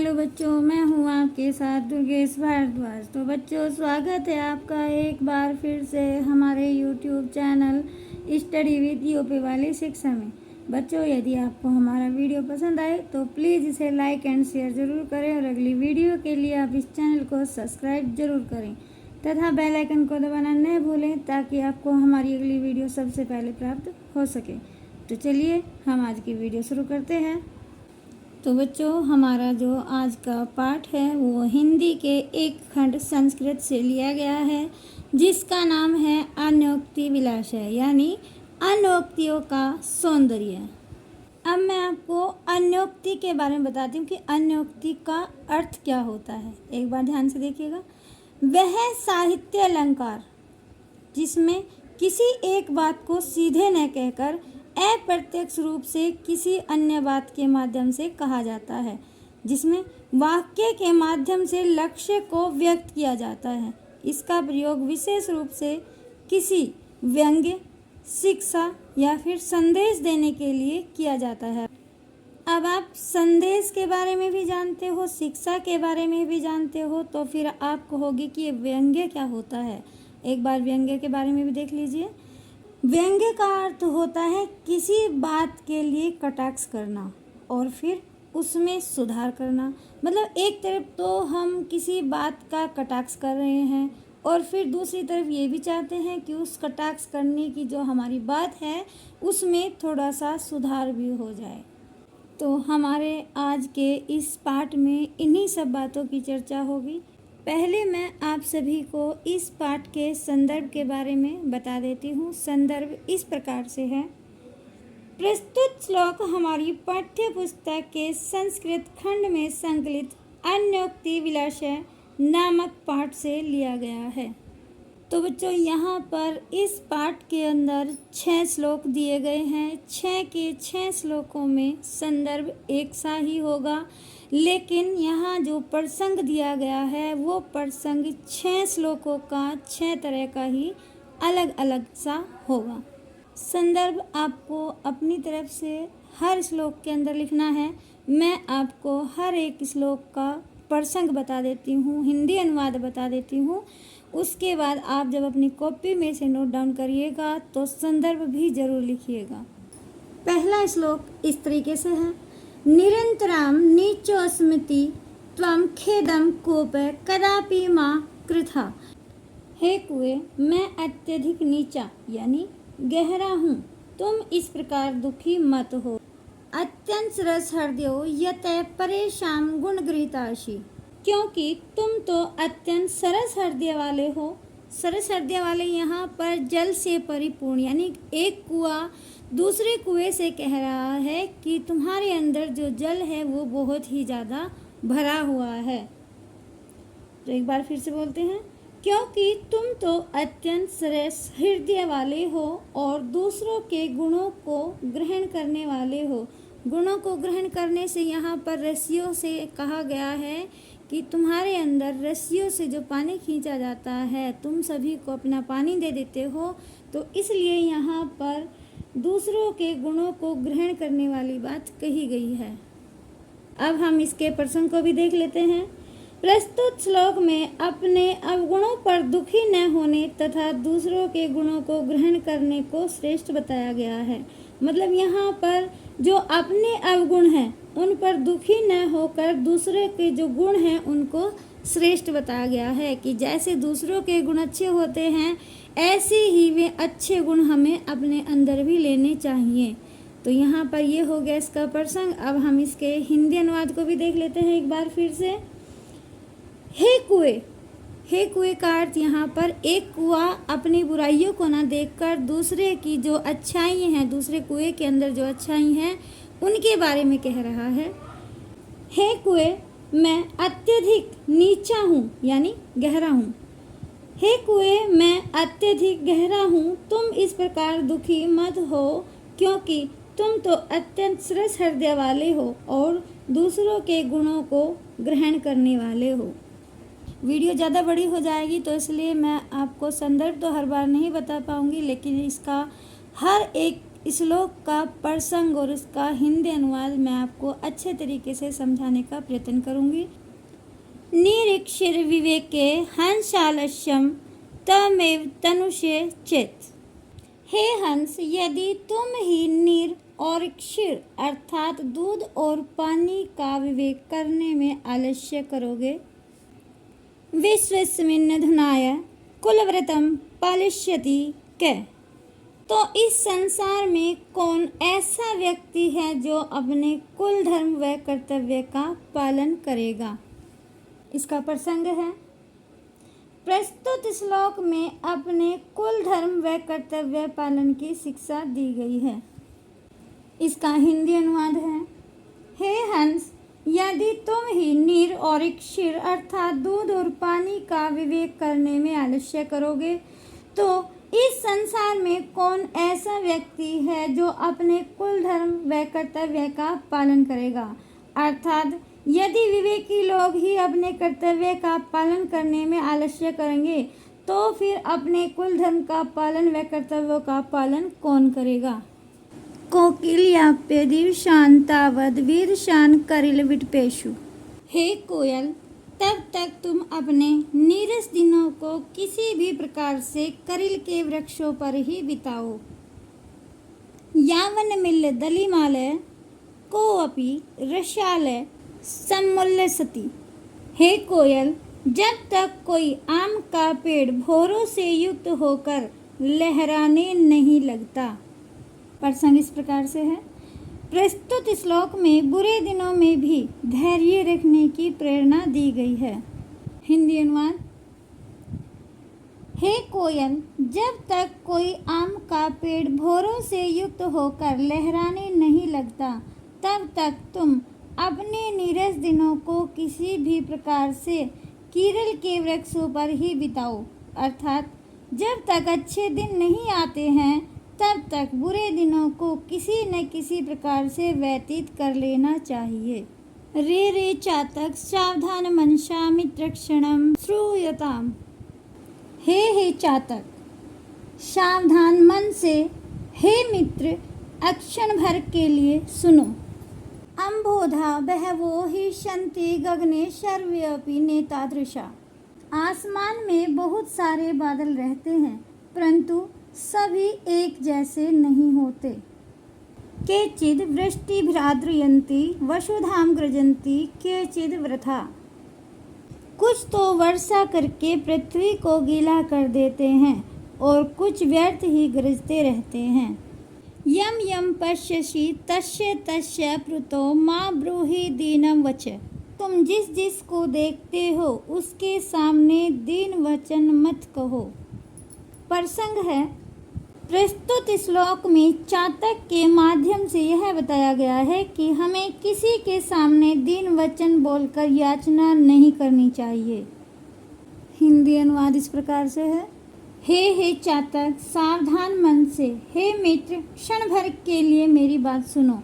Hello बच्चों, मैं हूँ आपके साथ दुर्गेश भारद्वाज। तो बच्चों, स्वागत है आपका एक बार फिर से हमारे YouTube channel study with UP वाली शिक्षा में। बच्चों, यदि आपको हमारा वीडियो पसंद आए तो प्लीज़ इसे लाइक एंड शेयर ज़रूर करें और अगली वीडियो के लिए आप इस चैनल को सब्सक्राइब ज़रूर करें तथा बेल आइकन को दबाना न भूलें ताकि आपको हमारी अगली वीडियो सबसे पहले प्राप्त हो सके। तो चलिए हम आज की वीडियो शुरू करते हैं। तो बच्चों, हमारा जो आज का पाठ है वो हिंदी के एक खंड संस्कृत से लिया गया है, जिसका नाम है अन्योक्ति विलासय, यानी अन्योक्तियों का सौंदर्य। अब मैं आपको अन्योक्ति के बारे में बताती हूँ कि अन्योक्ति का अर्थ क्या होता है। एक बार ध्यान से देखिएगा। वह साहित्य अलंकार जिसमें किसी एक बात को सीधे न कहकर अप्रत्यक्ष रूप से किसी अन्य बात के माध्यम से कहा जाता है, जिसमें वाक्य के माध्यम से लक्ष्य को व्यक्त किया जाता है। इसका प्रयोग विशेष रूप से किसी व्यंग्य, शिक्षा या फिर संदेश देने के लिए किया जाता है। अब आप संदेश के बारे में भी जानते हो, शिक्षा के बारे में भी जानते हो, तो फिर आप कहोगे कि ये व्यंग्य क्या होता है। एक बार व्यंग्य के बारे में भी देख लीजिए। व्यंग्य का अर्थ होता है किसी बात के लिए कटाक्ष करना और फिर उसमें सुधार करना। मतलब एक तरफ तो हम किसी बात का कटाक्ष कर रहे हैं और फिर दूसरी तरफ ये भी चाहते हैं कि उस कटाक्ष करने की जो हमारी बात है उसमें थोड़ा सा सुधार भी हो जाए। तो हमारे आज के इस पाठ में इन्हीं सब बातों की चर्चा होगी। पहले मैं आप सभी को इस पाठ के संदर्भ के बारे में बता देती हूँ। संदर्भ इस प्रकार से है। प्रस्तुत श्लोक हमारी पाठ्य पुस्तक के संस्कृत खंड में संकलित अन्योक्ति विलासय नामक पाठ से लिया गया है। तो बच्चों, यहाँ पर इस पाठ के अंदर 6 श्लोक दिए गए हैं। 6 के 6 श्लोकों में संदर्भ एक सा ही होगा, लेकिन यहाँ जो प्रसंग दिया गया है वो प्रसंग 6 श्लोकों का 6 तरह का ही अलग अलग सा होगा। संदर्भ आपको अपनी तरफ से हर श्लोक के अंदर लिखना है। मैं आपको हर एक श्लोक का प्रसंग बता देती हूँ, हिंदी अनुवाद बता देती हूँ। उसके बाद आप जब अपनी कॉपी में से नोट डाउन करिएगा तो संदर्भ भी जरूर लिखिएगा। पहला श्लोक इस तरीके से है। निरंतराम नीचो स्मृति त्वं खेदम कोप कदापि मां कृथा। हे कुएं, मैं अत्यधिक नीचा यानी गहरा हूँ, तुम इस प्रकार दुखी मत हो। अत्यंत सरस हृदयो यत परेशान गुण गृहीतासि, क्योंकि तुम तो अत्यंत सरस हृदय वाले हो। सरस हृदय वाले यहाँ पर जल से परिपूर्ण, यानी एक कुआं दूसरे कुएं से कह रहा है कि तुम्हारे अंदर जो जल है वो बहुत ही ज़्यादा भरा हुआ है। तो एक बार फिर से बोलते हैं। क्योंकि तुम तो अत्यंत सरस हृदय वाले हो और दूसरों के गुणों को ग्रहण करने वाले हो। गुणों को ग्रहण करने से यहाँ पर रस्सियों से कहा गया है कि तुम्हारे अंदर रस्सियों से जो पानी खींचा जाता है, तुम सभी को अपना पानी दे देते हो। तो इसलिए यहाँ पर दूसरों के गुणों को ग्रहण करने वाली बात कही गई है। अब हम इसके प्रसंग को भी देख लेते हैं। प्रस्तुत श्लोक में अपने अवगुणों पर दुखी न होने तथा दूसरों के गुणों को ग्रहण करने को श्रेष्ठ बताया गया है। मतलब यहाँ पर जो अपने अवगुण हैं उन पर दुखी न होकर दूसरे के जो गुण हैं उनको श्रेष्ठ बताया गया है कि जैसे दूसरों के गुण अच्छे होते हैं ऐसे ही वे अच्छे गुण हमें अपने अंदर भी लेने चाहिए। तो यहाँ पर ये हो गया इसका प्रसंग। अब हम इसके हिंदी अनुवाद को भी देख लेते हैं एक बार फिर से। हे कुएं, हे कुएं का अर्थ यहाँ पर एक कुआं अपनी बुराइयों को न देखकर दूसरे की जो अच्छाई हैं, दूसरे कुएं के अंदर जो अच्छाई हैं उनके बारे में कह रहा है। हे कुएं, मैं अत्यधिक नीचा हूँ यानी गहरा हूँ। हे कुएं, मैं अत्यधिक गहरा हूँ, तुम इस प्रकार दुखी मत हो, क्योंकि तुम तो अत्यंत सरस हृदय वाले हो और दूसरों के गुणों को ग्रहण करने वाले हो। वीडियो ज़्यादा बड़ी हो जाएगी तो इसलिए मैं आपको संदर्भ तो हर बार नहीं बता पाऊँगी, लेकिन इसका हर एक श्लोक का प्रसंग और उसका हिंदी अनुवाद मैं आपको अच्छे तरीके से समझाने का प्रयत्न करूंगी। निरीक्षिर विवेके हंसालस्यम तमेव तनुषे चेत। हे हंस, यदि तुम ही नीर और क्षीर अर्थात दूध और पानी का विवेक करने में आलस्य करोगे, विश्वस्मिन् धुनाय कुलव्रतम पालिष्यति कै। तो इस संसार में कौन ऐसा व्यक्ति है जो अपने कुल धर्म व कर्तव्य का पालन करेगा। इसका प्रसंग है, प्रस्तुत श्लोक में अपने कुल धर्म व कर्तव्य पालन की शिक्षा दी गई है। इसका हिंदी अनुवाद है, हे हंस, यदि तुम ही नीर और क्षीर अर्थात दूध और पानी का विवेक करने में आलस्य करोगे, तो इस संसार में कौन ऐसा व्यक्ति है जो अपने कुल धर्म व कर्तव्य का पालन करेगा। अर्थात यदि विवेकी लोग ही अपने कर्तव्य का पालन करने में आलस्य करेंगे, तो फिर अपने कुल धर्म का पालन व कर्तव्यों का पालन कौन करेगा। कोकिल्याप्यदीर्षान् तावद् वीर्षान् करिल विटपेषु। हे कोयल, तब तक तुम अपने नीरस दिनों को किसी भी प्रकार से करिल के वृक्षों पर ही बिताओ। यावन मिल दलिमालय कोऽपि रसालय सम्मुल्लसति। हे कोयल, जब तक कोई आम का पेड़ भौरों से युक्त होकर लहराने नहीं लगता। प्रसंग इस प्रकार से है, प्रस्तुत श्लोक में बुरे दिनों में भी धैर्य रखने की प्रेरणा दी गई है। हिंदी अनुवाद, हे कोयल, जब तक कोई आम का पेड़ भौरों से युक्त होकर लहराने नहीं लगता, तब तक तुम अपने नीरस दिनों को किसी भी प्रकार से कीरल के वृक्षों पर ही बिताओ। अर्थात जब तक अच्छे दिन नहीं आते हैं, तब तक बुरे दिनों को किसी न किसी प्रकार से व्यतीत कर लेना चाहिए। रे रे चातक सावधान मनसा मित्रक्षणम श्रूयताम। हे चातक, सावधान मन से हे मित्र अक्षण भर के लिए सुनो। अम्बोधा बहवो हि सन्ति गगने सर्वेऽपि नेतादृशा। आसमान में बहुत सारे बादल रहते हैं, परंतु सभी एक जैसे नहीं होते। केचिद् वृष्टिभिराद्रयन्ति वसुधां गृजन्ति केचिद् वृथा। कुछ तो वर्षा करके पृथ्वी को गीला कर देते हैं और कुछ व्यर्थ ही गरजते रहते हैं। यम यम पश्यसि तस्य तस्य प्लुतो मा ब्रूहि दीनं वच। तुम जिस जिस को देखते हो उसके सामने दीन वचन मत कहो। प्रसंग है, प्रस्तुत श्लोक में चातक के माध्यम से यह बताया गया है कि हमें किसी के सामने दीन वचन बोलकर याचना नहीं करनी चाहिए। हिंदी अनुवाद इस प्रकार से है, हे चातक, सावधान मन से हे मित्र क्षण भर के लिए मेरी बात सुनो।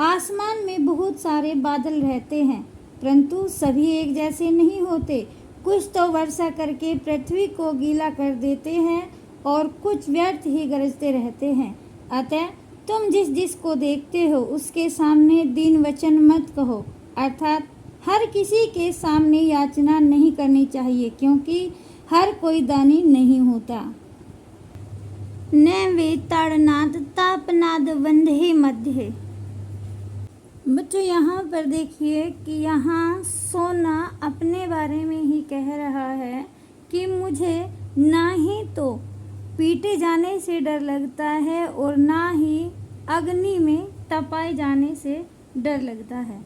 आसमान में बहुत सारे बादल रहते हैं, परंतु सभी एक जैसे नहीं होते। कुछ तो वर्षा करके पृथ्वी को गीला कर देते हैं और कुछ व्यर्थ ही गरजते रहते हैं। अतः तुम जिस जिस को देखते हो उसके सामने दीन वचन मत कहो। अर्थात हर किसी के सामने याचना नहीं करनी चाहिए, क्योंकि हर कोई दानी नहीं होता। न वे ताड़नाद तापनाद वंधे मध्य। बच्चों, यहाँ पर देखिए कि यहाँ सोना अपने बारे में ही कह रहा है कि मुझे ना ही तो पीटे जाने से डर लगता है और ना ही अग्नि में तपाए जाने से डर लगता है।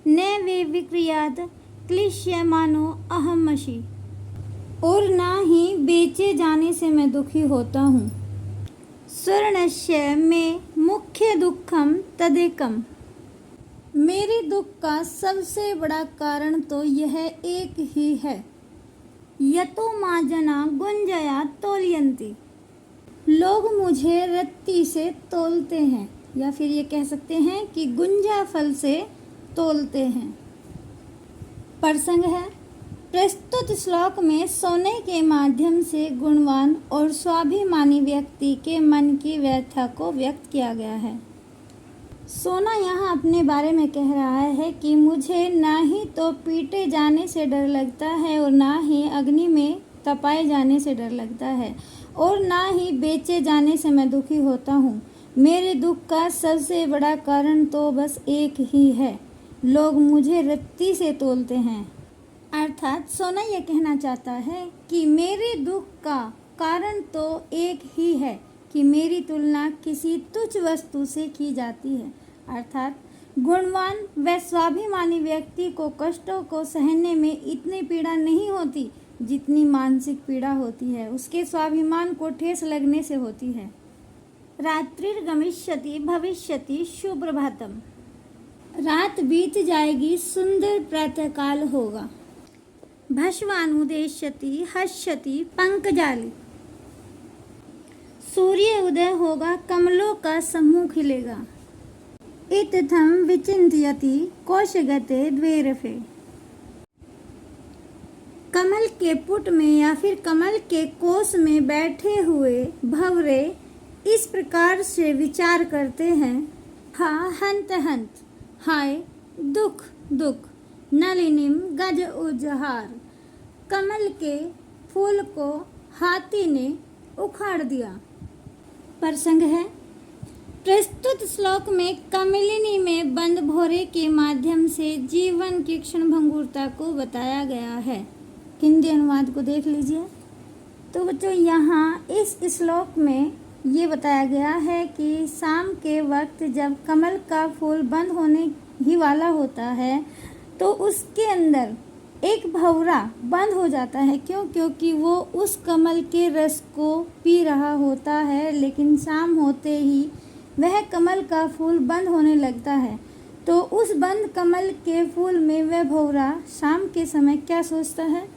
न वे विक्रियात क्लिश्यमानो अहमशि। और ना ही बेचे जाने से मैं दुखी होता हूँ। स्वर्णस्य में मुख्य दुखम तदेकम। मेरे दुख का सबसे बड़ा कारण तो यह एक ही है। यतो माँ जना गुंजया तोलयंती। लोग मुझे रत्ती से तोलते हैं, या फिर ये कह सकते हैं कि गुंजा फल से तोलते हैं। प्रसंग है, प्रस्तुत श्लोक में सोने के माध्यम से गुणवान और स्वाभिमानी व्यक्ति के मन की व्यथा को व्यक्त किया गया है। सोना यहाँ अपने बारे में कह रहा है कि मुझे ना ही तो पीटे जाने से डर लगता है और ना ही अग्नि में तपाए जाने से डर लगता है और ना ही बेचे जाने से मैं दुखी होता हूँ। मेरे दुख का सबसे बड़ा कारण तो बस एक ही है, लोग मुझे रत्ती से तोलते हैं। अर्थात सोना यह कहना चाहता है कि मेरे दुख का कारण तो एक ही है कि मेरी तुलना किसी तुच्छ वस्तु से की जाती है। अर्थात गुणवान व स्वाभिमानी व्यक्ति को कष्टों को सहने में इतनी पीड़ा नहीं होती जितनी मानसिक पीड़ा होती है उसके स्वाभिमान को ठेस लगने से होती है। रात्रिर्गमिष्यति भविष्यति सुप्रभातम। रात बीत जाएगी, सुंदर प्रातःकाल होगा। भस्वानुदेश्यति हस्यति पंकजाली। सूर्य उदय होगा, कमलों का समूह खिलेगा। इत्थम विचिन्त्यति कोशगते द्वैरफे। कमल के पुट में या फिर कमल के कोश में बैठे हुए भंवरे इस प्रकार से विचार करते हैं, हा हंत हंत, हाय दुख दुख, नलिनीम गज उजहार। कमल के फूल को हाथी ने उखाड़ दिया। प्रसंग है, प्रस्तुत श्लोक में कमलिनी में बंद भौरे के माध्यम से जीवन की क्षणभंगुरता को बताया गया है। हिंदी अनुवाद को देख लीजिए। तो बच्चों यहाँ इस श्लोक में ये बताया गया है कि शाम के वक्त जब कमल का फूल बंद होने ही वाला होता है तो उसके अंदर एक भंवरा बंद हो जाता है। क्यों? क्योंकि वो उस कमल के रस को पी रहा होता है, लेकिन शाम होते ही वह कमल का फूल बंद होने लगता है। तो उस बंद कमल के फूल में वह भंवरा शाम के समय क्या सोचता है?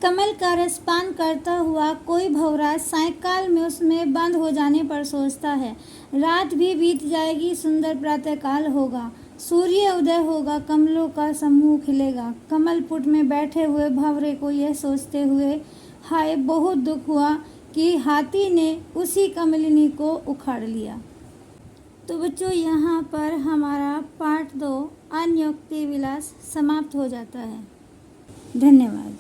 कमल का रस पान करता हुआ कोई भंवरा सायंकाल में उसमें बंद हो जाने पर सोचता है, रात भी बीत जाएगी, सुंदर प्रातःकाल होगा, सूर्य उदय होगा, कमलों का समूह खिलेगा। कमल पुट में बैठे हुए भंवरे को यह सोचते हुए हाय बहुत दुख हुआ कि हाथी ने उसी कमलिनी को उखाड़ लिया। तो बच्चों यहाँ पर हमारा पाठ 2 अन्योक्ति विलास समाप्त हो जाता है। धन्यवाद।